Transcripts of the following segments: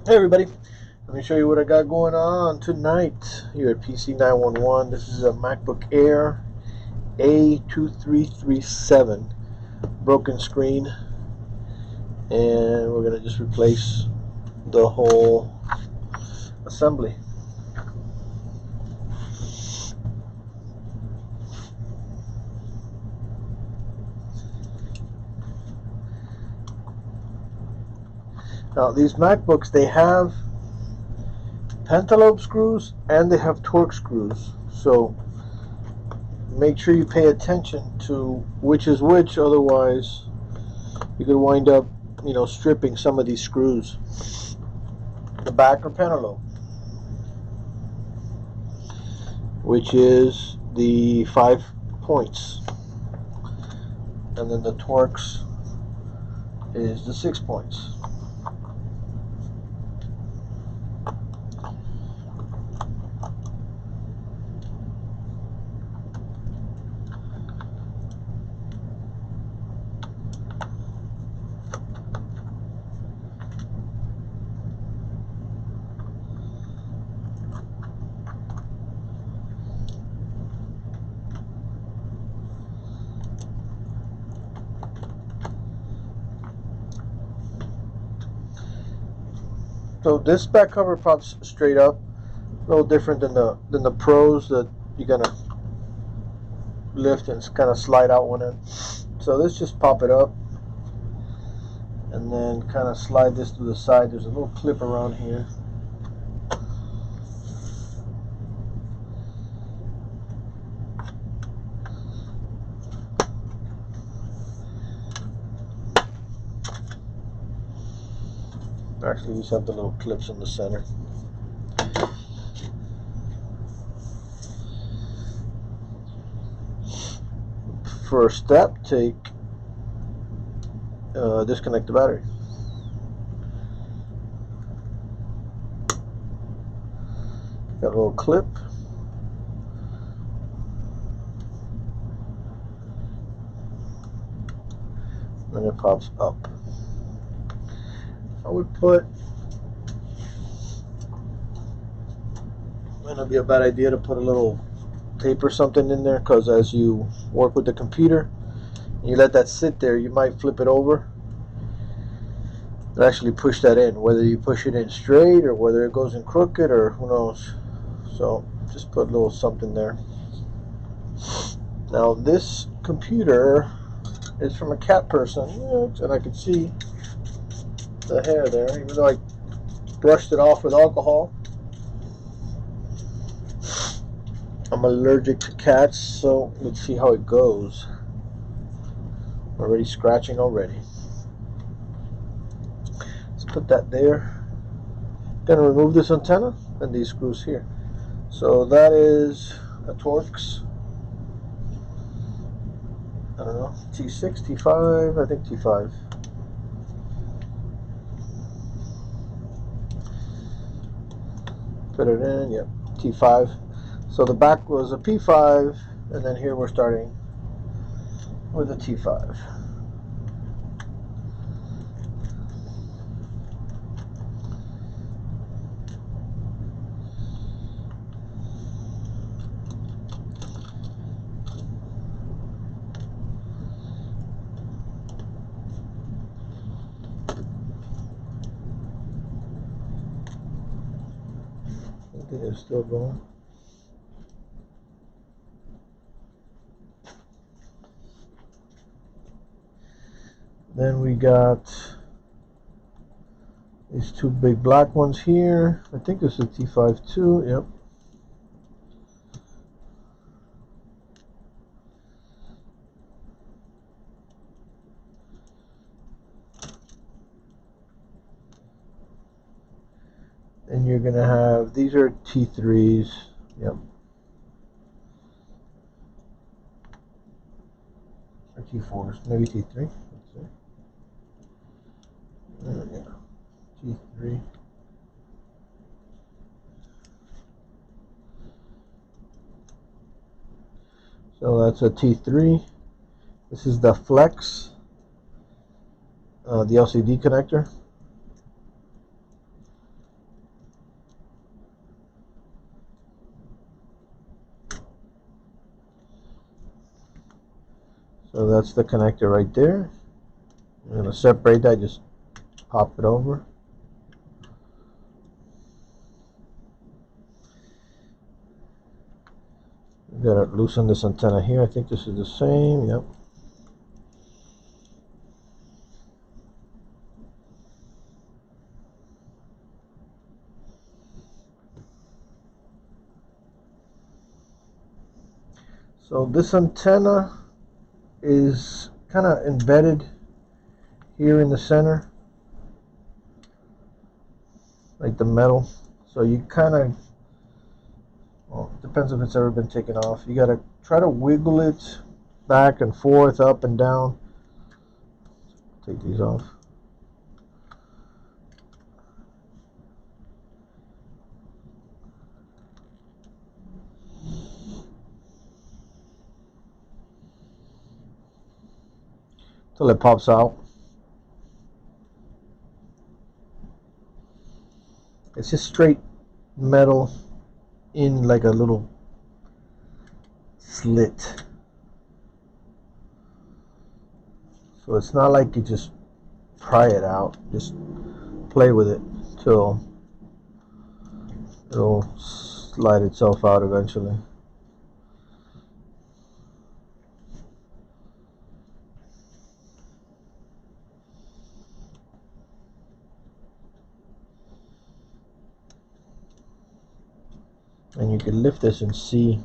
Hey everybody, let me show you what I got going on tonight here at PC 911. This is a MacBook Air A2337 broken screen, and we're going to just replace the whole assembly. Now these MacBooks, they have pentalobe screws and they have Torx screws, so make sure you pay attention to which is which, otherwise you could wind up, stripping some of these screws. The back are pentalobe, which is the 5 points, and then the Torx is the 6 points. So this back cover pops straight up, a little different than the Pros that you're gonna lift and kind of slide out one end. So let's just pop it up and then kind of slide this to the side. There's a little clip around here. Actually, these have the little clips in the center. First step, disconnect the battery. Got a little clip. And it pops up. I would put, might not be a bad idea to put a little tape or something in there, because as you work with the computer and you let that sit there, you might flip it over and actually push that in, whether you push it in straight or whether it goes in crooked, or who knows. So just put a little something there. Now this computer is from a cat person, and I can see the hair there, even though I brushed it off with alcohol. I'm allergic to cats, so let's see how it goes. Already scratching already. Let's put that there. Gonna remove this antenna and these screws here. So that is a Torx. I don't know, T6, T5, I think T5. Put it in, yep, T5. So the back was a P5, and then here we're starting with a T5. I think it's still going. Then we got these two big black ones here. I think this is T5 too. Yep. And you're gonna have, these are T3s. Yep. Or T4s, maybe T3. Let's see. Yeah. T3. So that's a T3. This is the Flex, the LCD connector. So that's the connector right there. I'm going to separate that, just pop it over. We've got to loosen this antenna here. I think this is the same. Yep. So this antenna is kind of embedded here in the center, like the metal. So you kind of, well, it depends if it's ever been taken off. You got to try to wiggle it back and forth, up and down. Take these off. Till it pops out. It's just straight metal in like a little slit. So it's not like you just pry it out. Just play with it till it'll slide itself out eventually. And you can lift this and see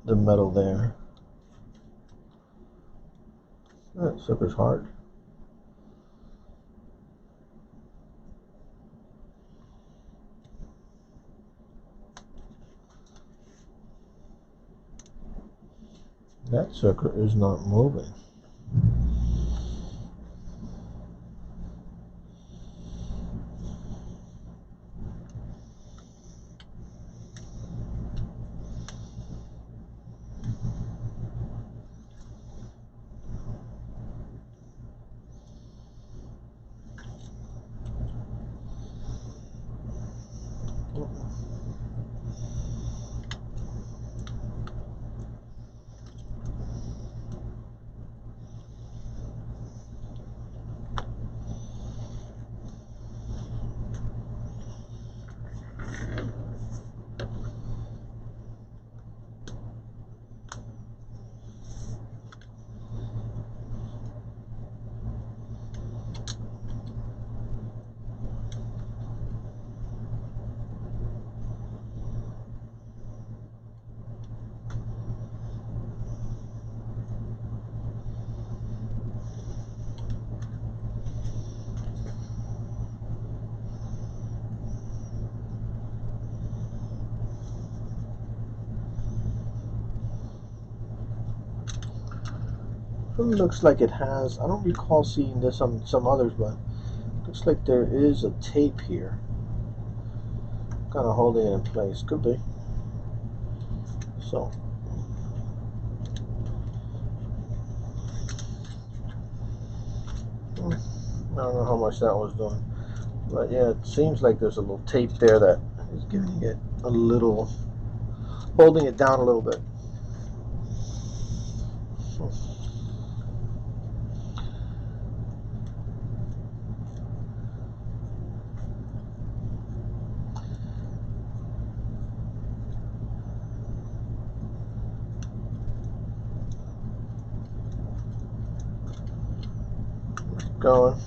the metal there. That sucker's hard. That sucker is not moving. It looks like it has, I don't recall seeing this on some others, but looks like there is a tape here kind of holding it in place. Could be. So I don't know how much that was doing, but yeah, it seems like there's a little tape there that is giving it a little, holding it down a little bit. Going.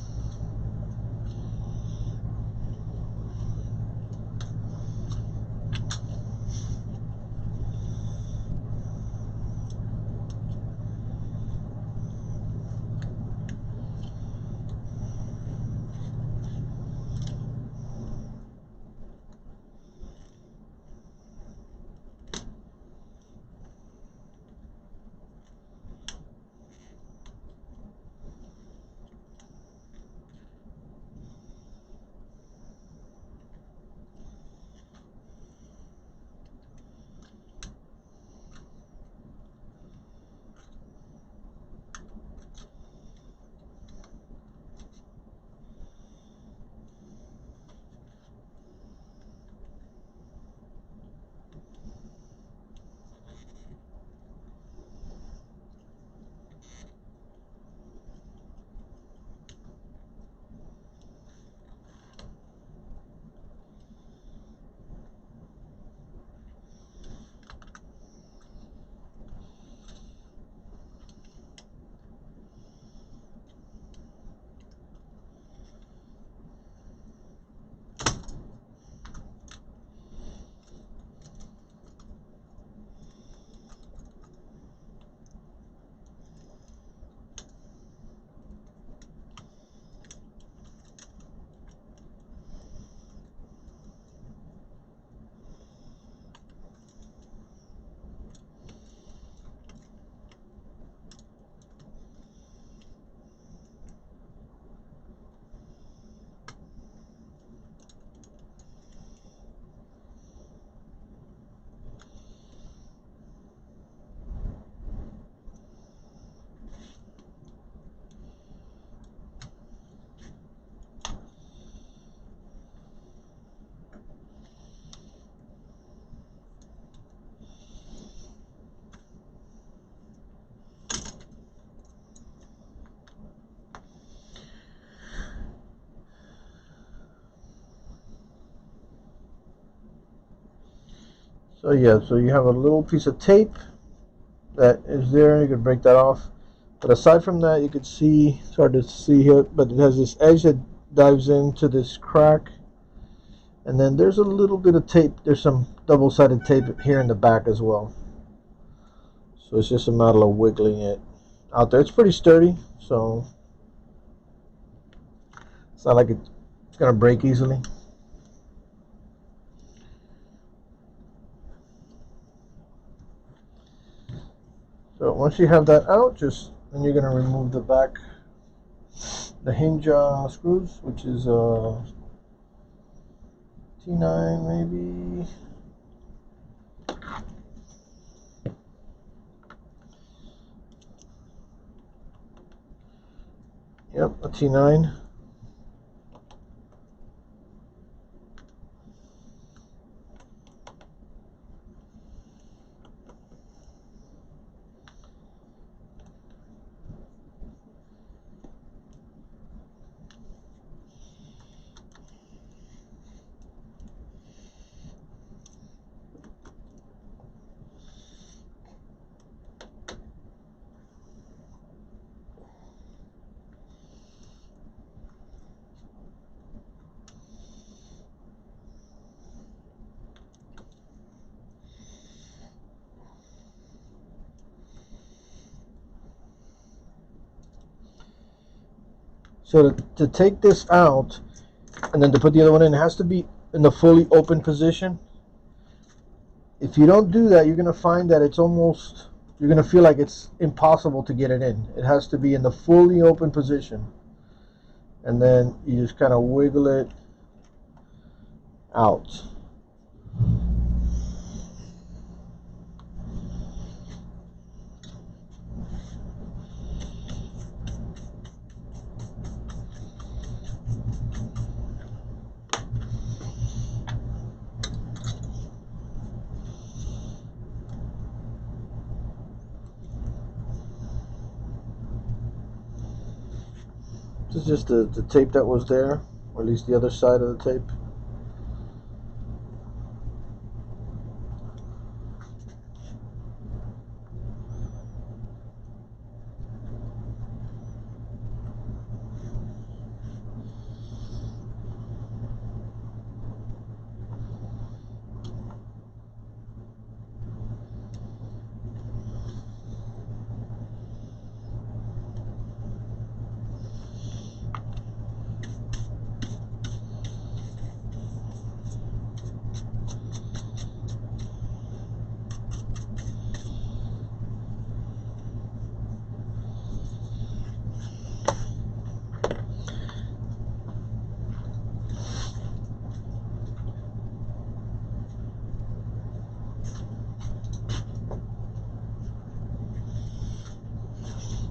So yeah, so you have a little piece of tape that is there. You can break that off. But aside from that, you can see, it's hard to see here, but it has this edge that dives into this crack. And then there's a little bit of tape. There's some double-sided tape here in the back as well. So it's just a matter of wiggling it out there. It's pretty sturdy, so it's not like it's going to break easily. So once you have that out, then you're going to remove the back, the hinge screws, which is T9 maybe. Yep, a T9. So to take this out and then to put the other one in, it has to be in the fully open position. If you don't do that, you're going to find that it's almost, you're going to feel like it's impossible to get it in. It has to be in the fully open position. And then you just kind of wiggle it out. This is just the tape that was there, or at least the other side of the tape.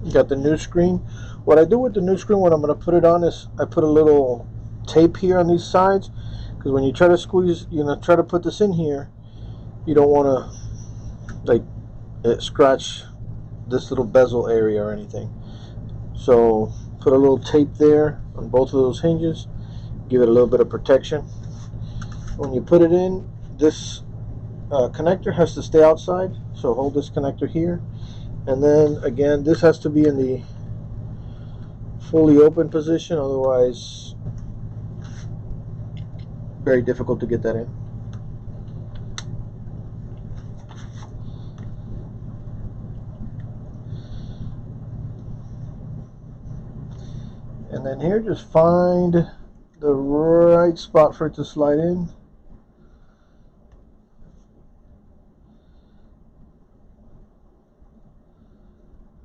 You got the new screen. What I do with the new screen when I'm going to put it on is I put a little tape here on these sides, because when you try to squeeze, try to put this in here, you don't want to like scratch this little bezel area or anything. So put a little tape there on both of those hinges, give it a little bit of protection. When you put it in, this connector has to stay outside, so hold this connector here. And then again, this has to be in the fully open position, otherwise very difficult to get that in. And then here, just find the right spot for it to slide in.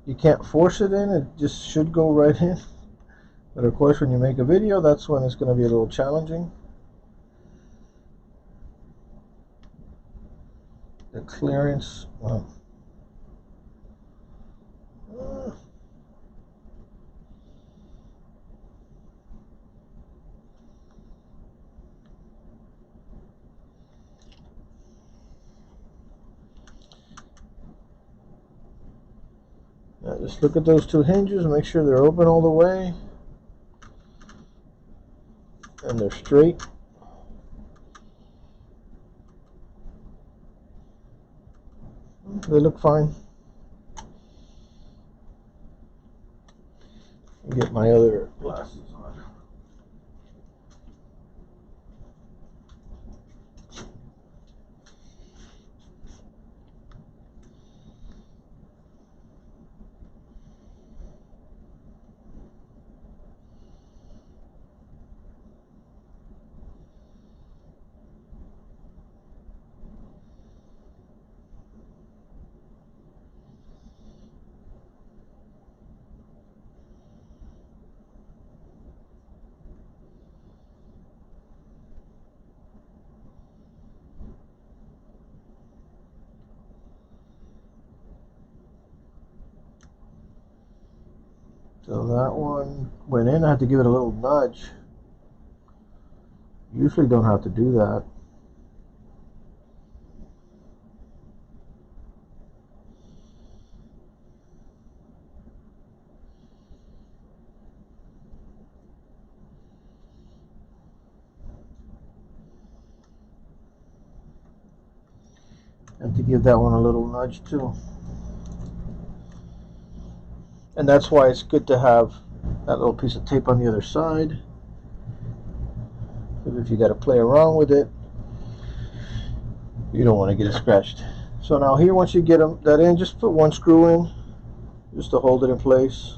You can't force it in, it just should go right in. But of course, when you make a video, that's when it's going to be a little challenging. The clearance, well, just look at those two hinges, make sure they're open all the way and they're straight. They look fine. Get my other glasses on. So that one went in. I had to give it a little nudge. Usually don't have to do that. And to give that one a little nudge too. And that's why it's good to have that little piece of tape on the other side. Because if you got to play around with it, you don't want to get it scratched. So now here, once you get that in, just put one screw in, just to hold it in place.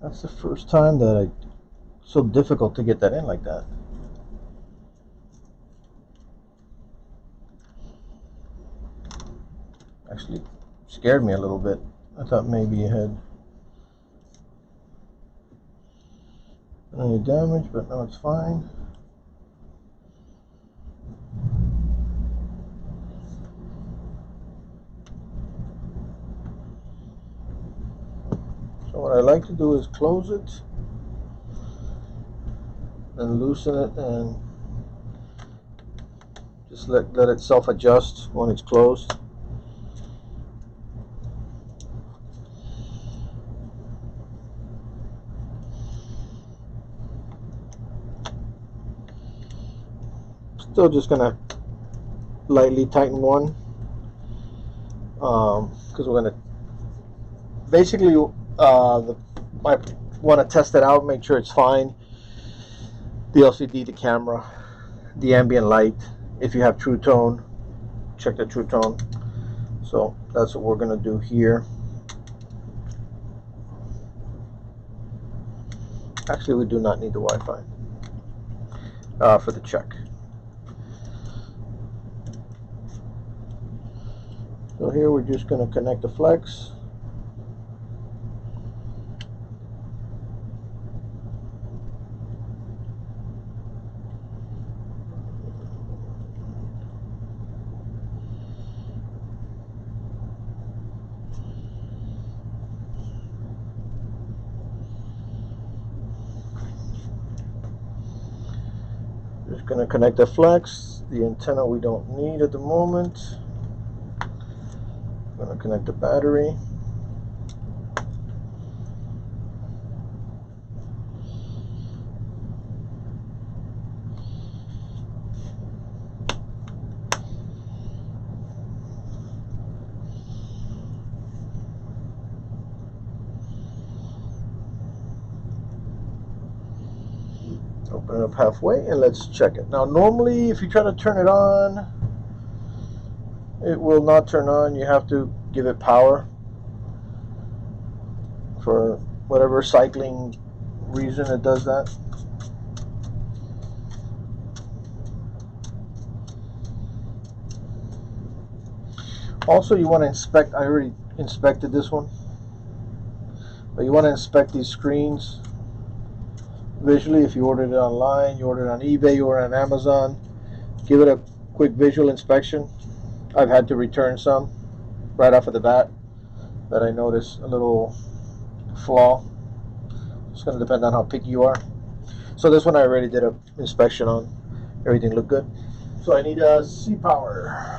That's the first time that it's so difficult to get that in like that. Actually scared me a little bit. I thought maybe you had any damage, but no, it's fine. So what I like to do is close it and loosen it and just let it self-adjust when it's closed. Still just gonna lightly tighten one because we're gonna basically might want to test it out, make sure it's fine. The LCD, the camera, the ambient light. If you have True Tone, check the True Tone. So that's what we're gonna do here. Actually, we do not need the Wi-Fi for the check. So here we're just going to connect the flex. Just Gonna connect the flex. The antenna we don't need at the moment. Gonna connect the battery. Open it up halfway and let's check it. Now normally if you try to turn it on, it will not turn on. You have to give it power for whatever cycling reason it does that. Also, you want to inspect, I already inspected this one, but you want to inspect these screens visually. If you ordered it online, you ordered it on eBay, you ordered it on Amazon, give it a quick visual inspection. I've had to return some right off of the bat that I noticed a little flaw. It's going to depend on how picky you are. So this one I already did an inspection on. Everything looked good. So I need a C-Power.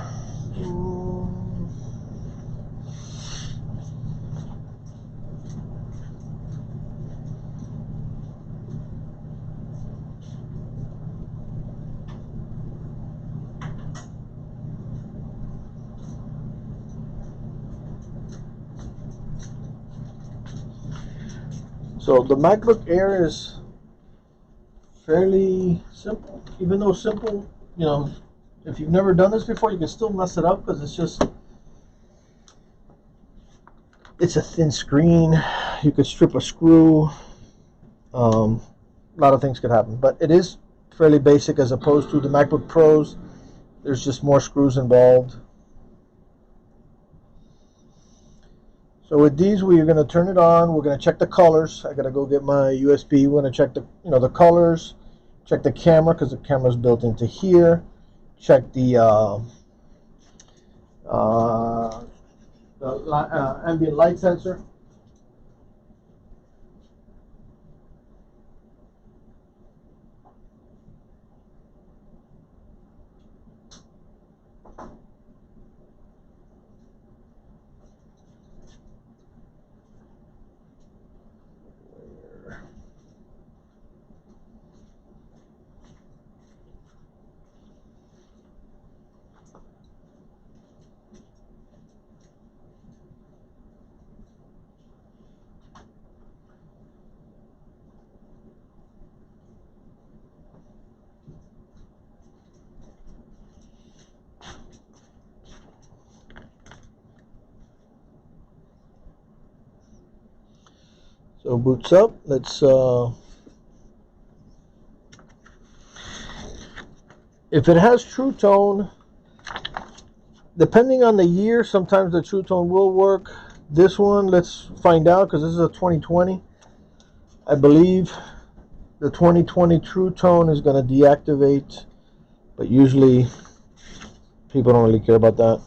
So the MacBook Air is fairly simple. Even though simple, you know, if you've never done this before, you can still mess it up because it's a thin screen. You could strip a screw. A lot of things could happen, but it is fairly basic as opposed to the MacBook Pros. There's just more screws involved. So with these, we're going to turn it on. We're going to check the colors. I got to go get my USB. We're going to check the colors, check the camera because the camera's built into here. Check the ambient light sensor. So boots up. Let's if it has True Tone, depending on the year, sometimes the True Tone will work. This one, let's find out because this is a 2020. I believe the 2020 True Tone is going to deactivate, but usually people don't really care about that.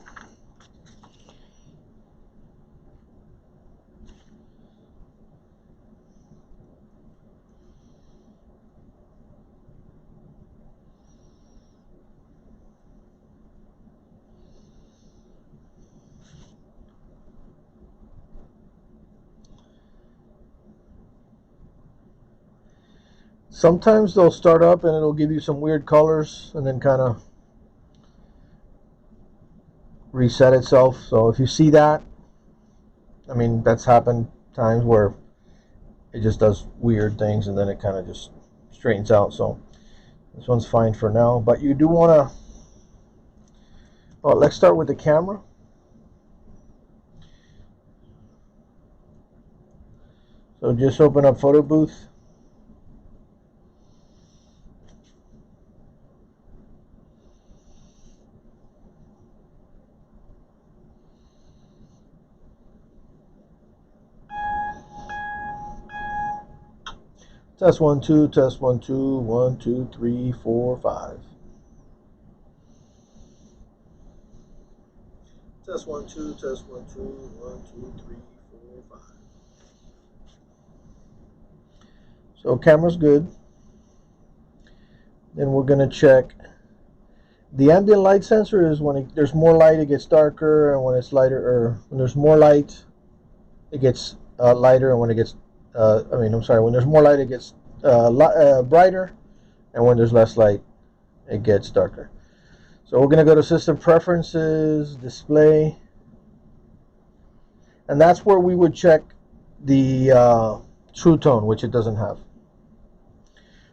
Sometimes they'll start up and it'll give you some weird colors and then kind of reset itself. So if you see that, I mean, that's happened times where it just does weird things and then it kind of just straightens out. So this one's fine for now, but you do want to, well, let's start with the camera. So just open up Photo Booth. Test 1 2, test 1 2, 1 2 3 4 5. Test 1 2, test 1 2, 1 2 3 4 5. So camera's good. Then we're going to check the ambient light sensor. Is when there's more light, it gets darker, and when it's lighter, or when there's more light, it gets lighter, and when it gets, when there's more light, it gets brighter, and when there's less light, it gets darker. So we're going to go to System Preferences, Display, and that's where we would check the True Tone, which it doesn't have.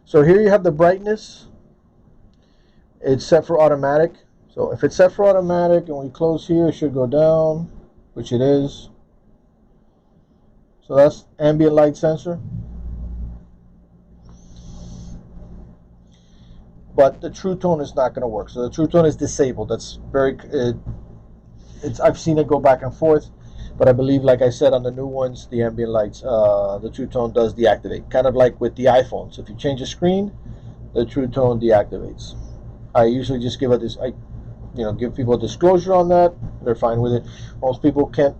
So here you have the brightness. It's set for automatic. So if it's set for automatic and we close here, it should go down, which it is. So that's ambient light sensor. But the True Tone is not going to work. So the True Tone is disabled. That's very, I've seen it go back and forth. But I believe, like I said, on the new ones, the ambient lights, the True Tone does deactivate. Kind of like with the iPhones. If you change the screen, the True Tone deactivates. I usually just give give people a disclosure on that. They're fine with it. Most people can't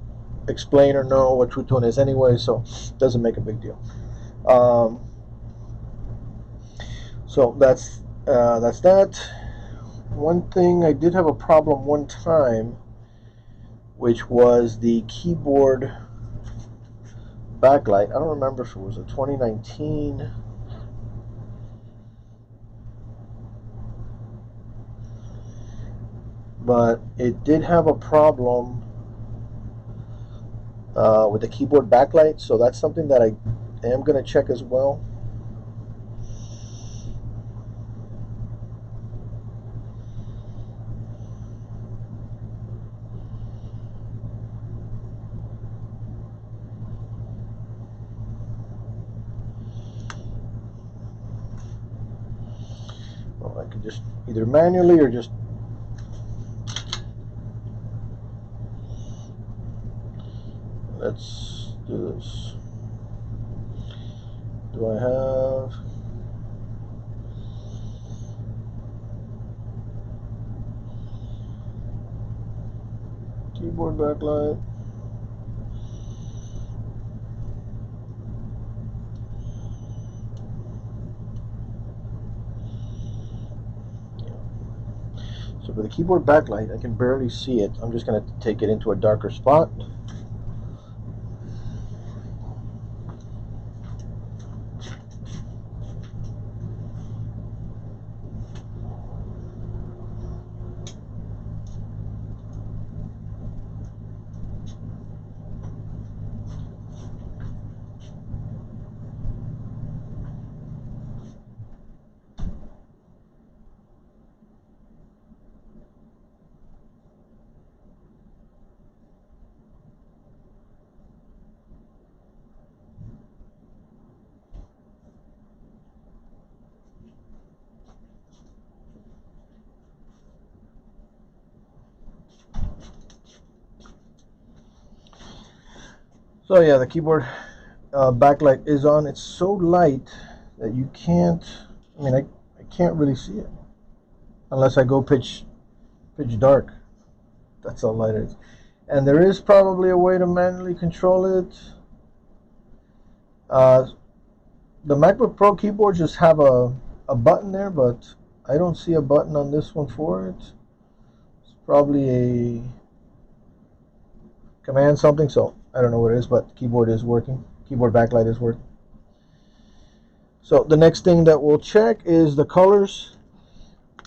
explain or know what True Tone is anyway, so it doesn't make a big deal. So that's that. One thing, I did have a problem one time, which was the keyboard backlight. I don't remember if it was a 2019. But it did have a problem with the keyboard backlight, so that's something that I am going to check as well. Well, I can just either manually or just let's do this. Do I have keyboard backlight? So for the keyboard backlight, I can barely see it. I'm just going to take it into a darker spot. So yeah, the keyboard backlight is on. It's so light that you can't, I can't really see it unless I go pitch dark. That's how light it is. And there is probably a way to manually control it. The MacBook Pro keyboards just have a button there, but I don't see a button on this one for it. It's probably a command something, so I don't know what it is, but the keyboard is working. Keyboard backlight is working. So the next thing that we'll check is the colors.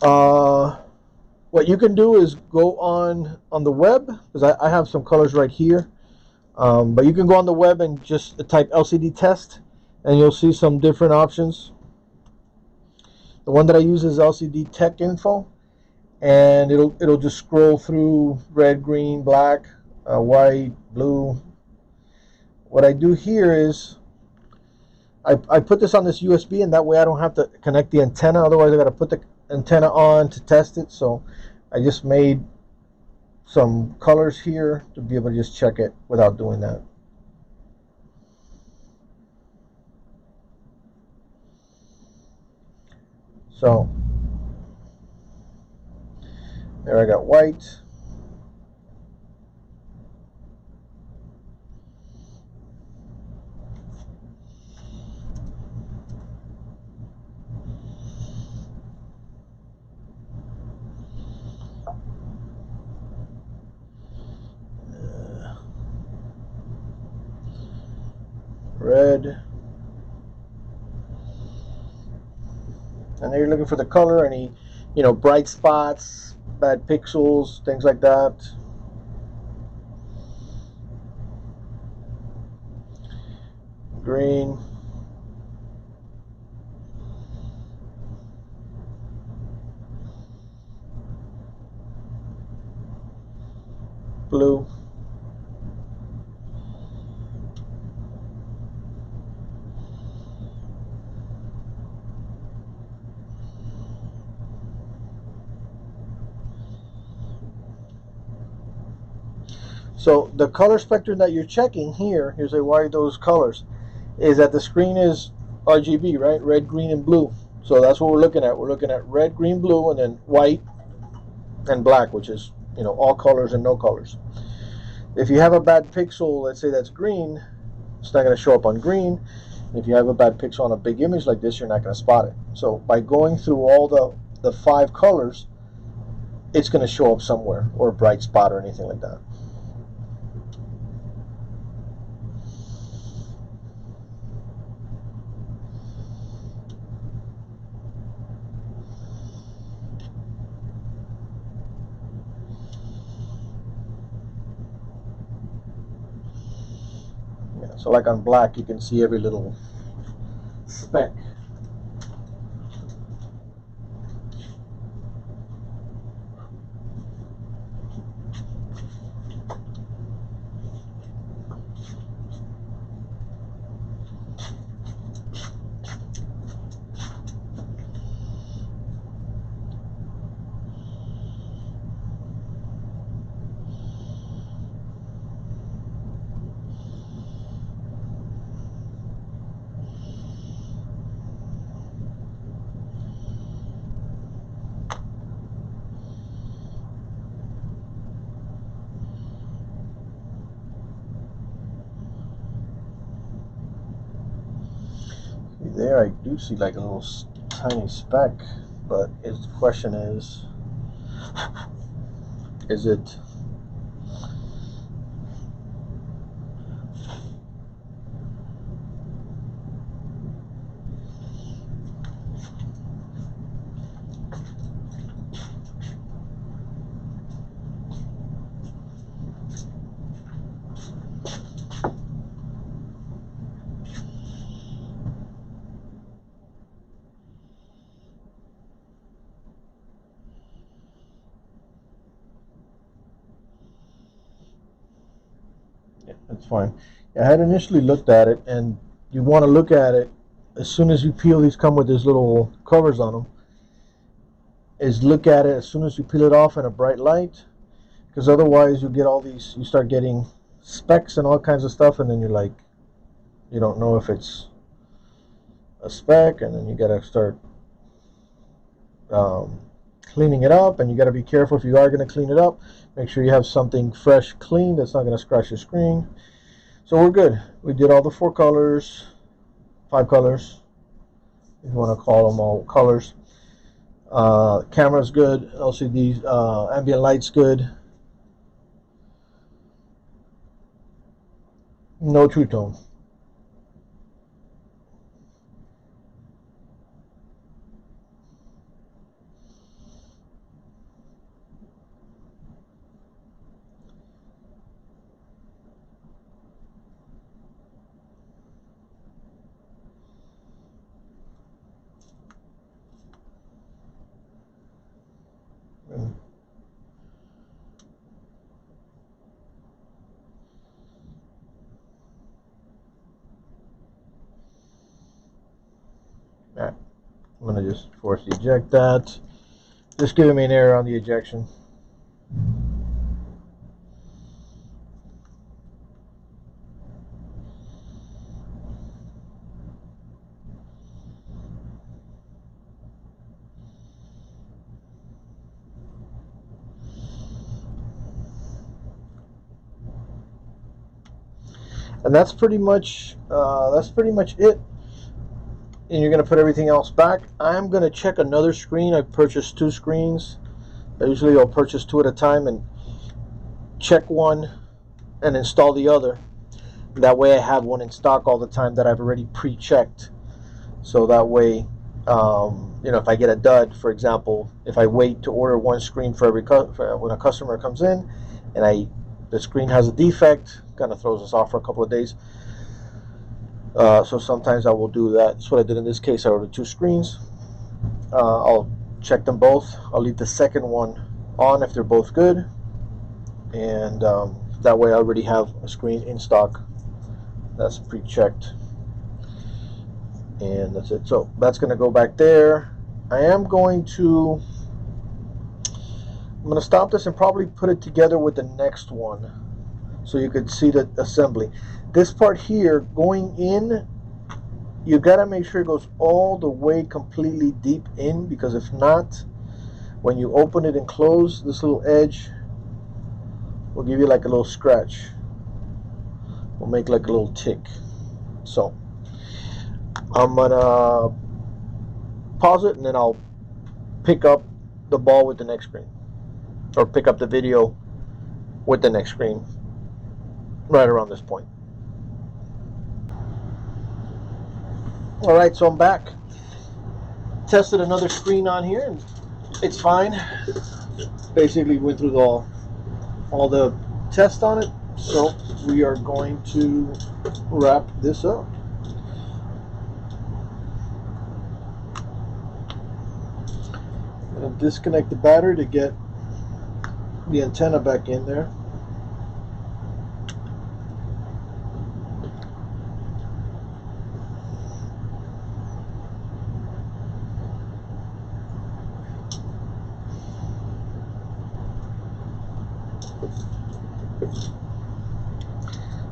What you can do is go on the web, because I have some colors right here. But you can go on the web and just type LCD test, and you'll see some different options. The one that I use is LCD Tech Info, and it'll just scroll through red, green, black, white, blue. What I do here is I put this on this USB, and that way I don't have to connect the antenna. Otherwise, I got to put the antenna on to test it. So I just made some colors here to be able to just check it without doing that. So there I got white. red. And then you're looking for the color, any, you know, bright spots, bad pixels, things like that. Green. Blue. So the color spectrum that you're checking here, here's why those colors, is that the screen is RGB, right? Red, green, and blue. So that's what we're looking at. We're looking at red, green, blue, and then white and black, which is, you know, all colors and no colors. If you have a bad pixel, let's say that's green, it's not going to show up on green. If you have a bad pixel on a big image like this, you're not going to spot it. So by going through all the 5 colors, it's going to show up somewhere, or a bright spot or anything like that. Yeah, so like on black, you can see every little speck. There I do see like a little tiny speck, but the question is it That's fine. I had initially looked at it, and you want to look at it as soon as you peel. These come with these little covers on them. Is look at it as soon as you peel it off in a bright light, because otherwise you get all these. You start getting specks and all kinds of stuff, and then you're like, you don't know if it's a speck, and then you gotta start cleaning it up, and you got to be careful if you are going to clean it up. Make sure you have something fresh, clean, that's not going to scratch your screen. So we're good. We did all the 4 colors, 5 colors, if you want to call them all colors. Camera's good, LCD, ambient light's good. No true tone. Alright, I'm going to just force eject that. Just giving me an error on the ejection. And that's pretty much it. And you're going to put everything else back. I'm going to check another screen. I purchased 2 screens. Usually I'll purchase 2 at a time and check one and install the other. That way I have one in stock all the time that I've already pre-checked. So that way, you know, if I get a dud, for example, if I wait to order one screen for every when a customer comes in, and the screen has a defect, kind of throws us off for a couple of days. So sometimes I will do that. That's what I did in this case. I ordered 2 screens. I'll check them both. I'll leave the second one on if they're both good, and that way I already have a screen in stock that's pre-checked, and that's it. So that's going to go back there. I'm going to stop this and probably put it together with the next one so you could see the assembly. This part here going in, you got to make sure it goes all the way completely deep in, because if not, when you open it and close, this little edge will give you like a little scratch. Will make like a little tick. So I'm gonna pause it and then I'll pick up the ball with the next screen, or pick up the video with the next screen right around this point. Alright, so I'm back. Tested another screen on here and it's fine. Basically went through all the tests on it, so we are going to wrap this up. I'm going to disconnect the battery to get the antenna back in there.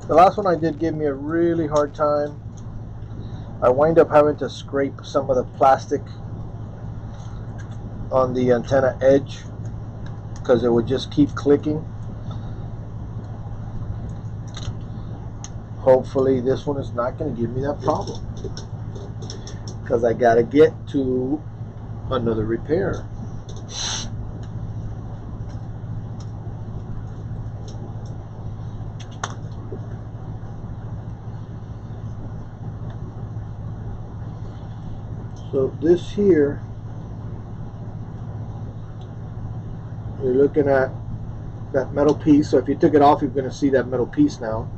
The last one I did gave me a really hard time. I wind up having to scrape some of the plastic on the antenna edge because it would just keep clicking. Hopefully this one is not going to give me that problem, because I got to get to another repair. So this here, you're looking at that metal piece. So if you took it off, you're going to see that metal piece now.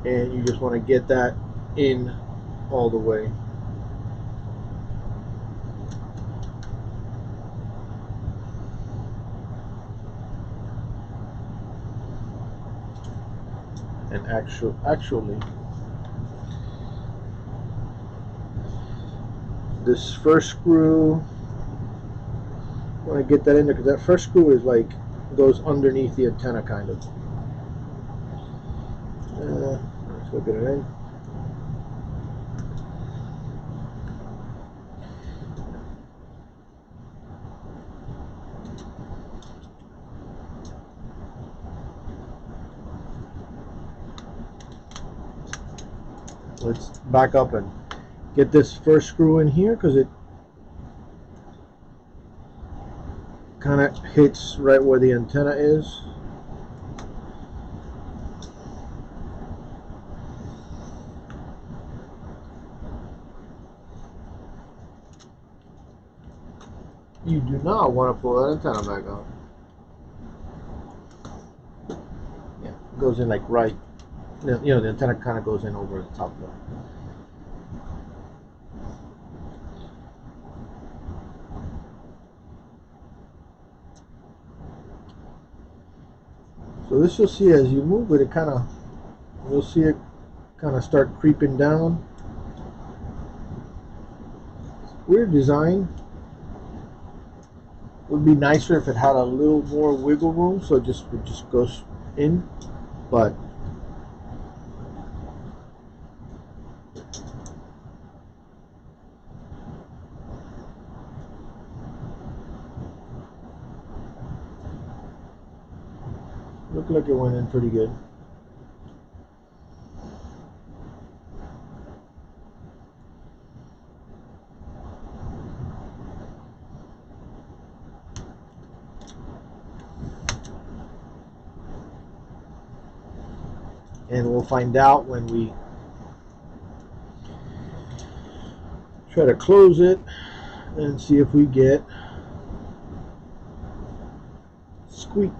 And you just want to get that in all the way. And actually, this first screw, I want to get that in there because that first screw is like, goes underneath the antenna kind of. Let's go get it in. Let's back up and get this first screw in here because it kind of hits right where the antenna is. You do not want to pull that antenna back out. Yeah, it goes in like right. You know, the antenna kind of goes in over the top there. So this, you'll see as you move it, you'll see it kind of start creeping down. Weird design. Would be nicer if it had a little more wiggle room, so it just goes in, but looked like it went in pretty good. and we'll find out when we try to close it and see if we get squeak.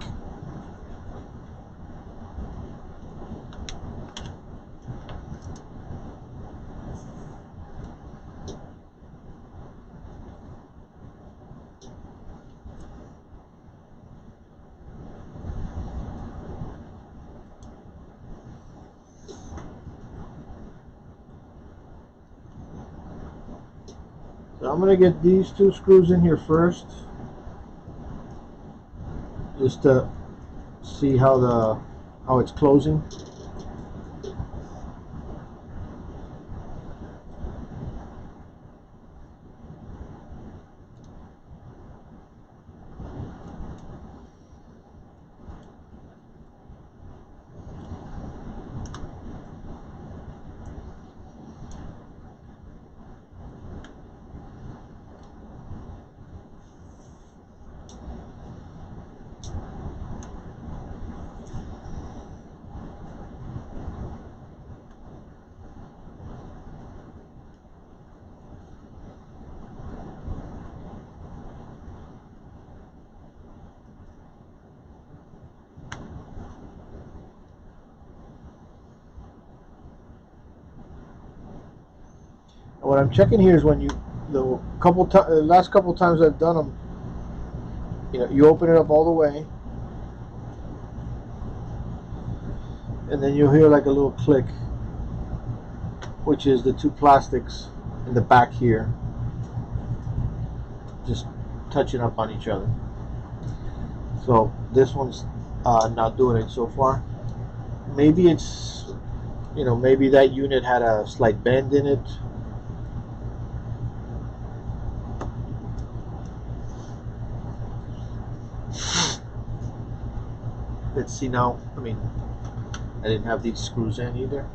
So I'm going to get these two screws in here first, just to see how it's closing. What I'm checking here is when the last couple times I've done them, you open it up all the way, and then you'll hear like a little click, which is the two plastics in the back here just touching up on each other. So this one's not doing it so far. Maybe it's, maybe that unit had a slight bend in it. Let's see now. I mean, I didn't have these screws in either.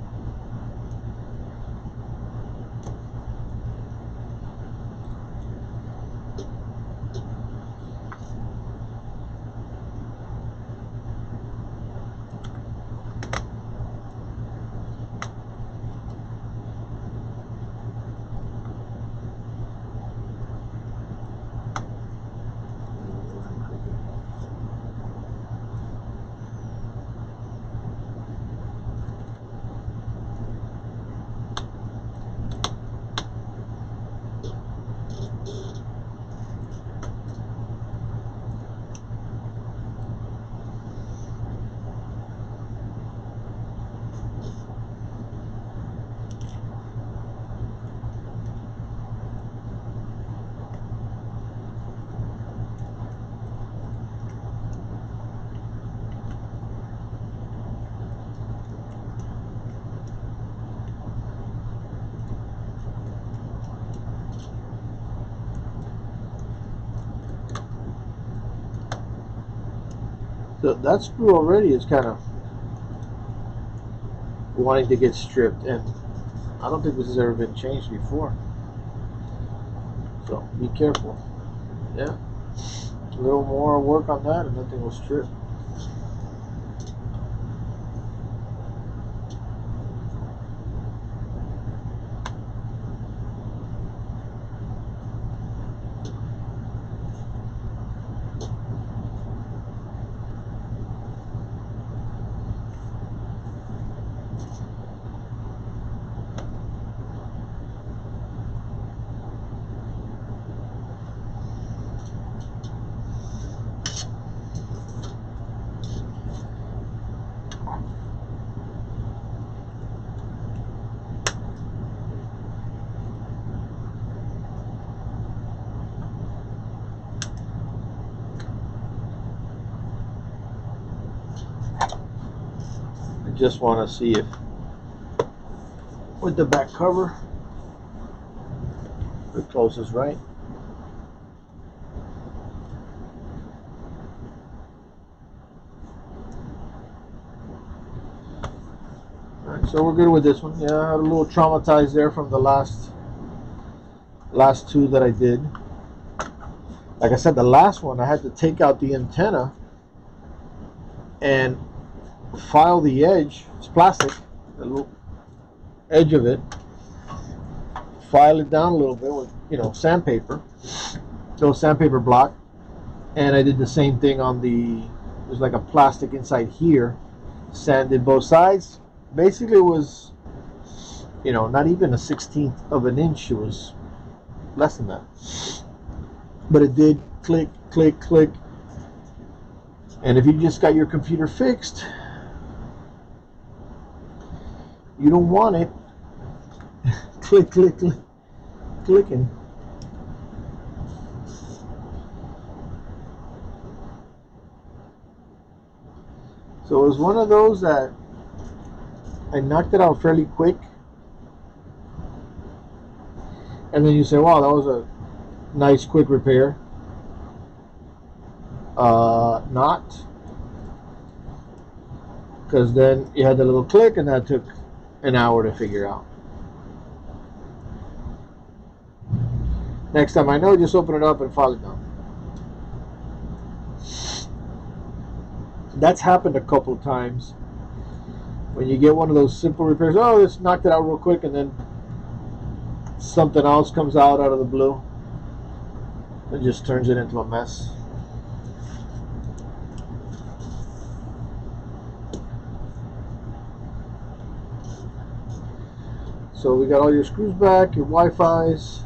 So that screw already is kind of wanting to get stripped, and I don't think this has ever been changed before. So be careful. Yeah, a little more work on that and nothing will strip. Just want to see if with the back cover it closes right. Alright, so we're good with this one. Yeah, I had a little traumatized there from the last two that I did. Like I said, the last one I had to take out the antenna and file the edge. It's plastic, the little edge of it. File it down a little bit with, you know, sandpaper, little sandpaper block. And I did the same thing on the, there's like a plastic inside here. Sanded both sides. Basically it was, you know, not even a 1/16 of an inch. It was less than that. But it did click, click, click. And if you just got your computer fixed, you don't want it click, click, click, clicking. So it was one of those that I knocked it out fairly quick. And then you say, wow, that was a nice quick repair. Not. Because then you had the little click and that took an hour to figure out. Next time I know, just open it up and file it down. That's happened a couple of times. When you get one of those simple repairs, oh, let's knock it out real quick, and then something else comes out of the blue. It just turns it into a mess. So we got all your screws back, your Wi-Fi's.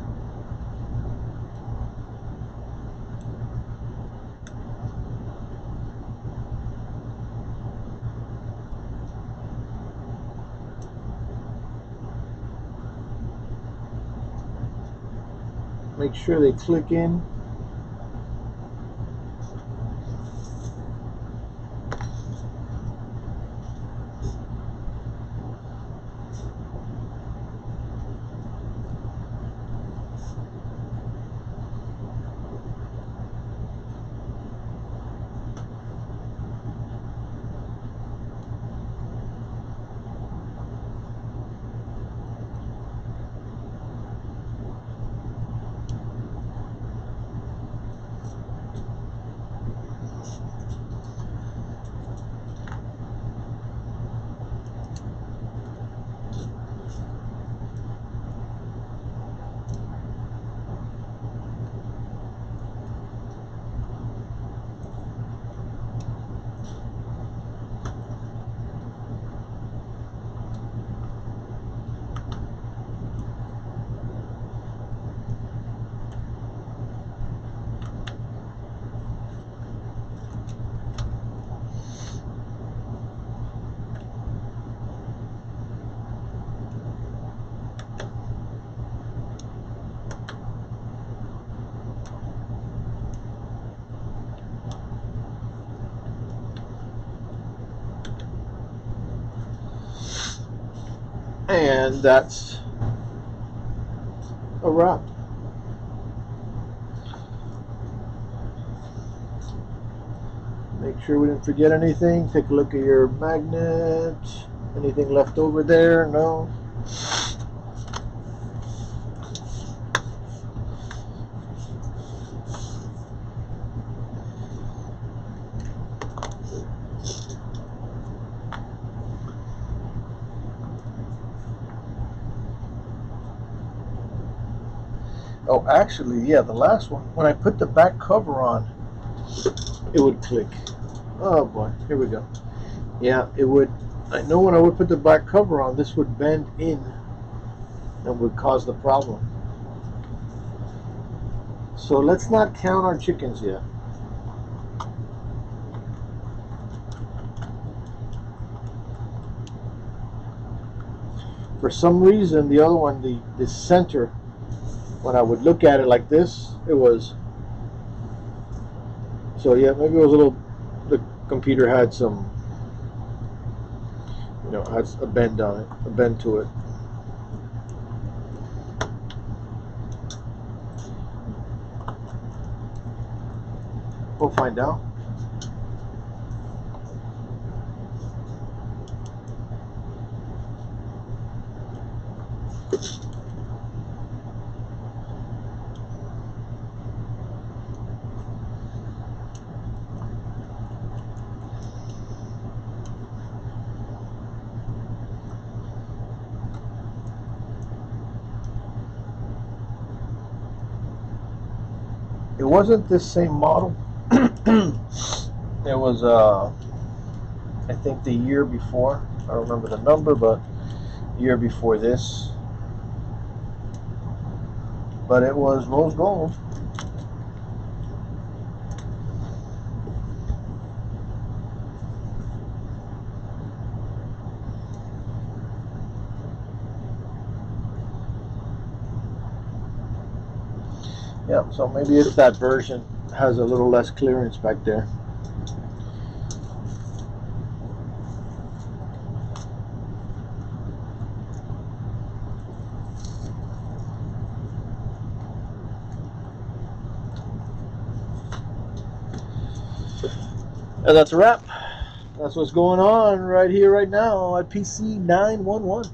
Make sure they click in. And that's a wrap. Make sure we didn't forget anything. Take a look at your magnet. Anything left over there? No. Oh, actually, yeah, the last one, when I put the back cover on, it would click. Oh boy, here we go. Yeah, it would. I know when I would put the back cover on, this would bend in and would cause the problem. So let's not count our chickens yet. For some reason, the other one, the center, when I would look at it like this, it was. So yeah, maybe it was a little. The computer had some, you know, had a bend on it, a bend to it. We'll find out. it wasn't this same model. It was I think the year before. I don't remember the number, but year before this. But it was rose gold. Yeah, so maybe it's that version has a little less clearance back there. And that's a wrap. That's what's going on right here, right now at PC 911.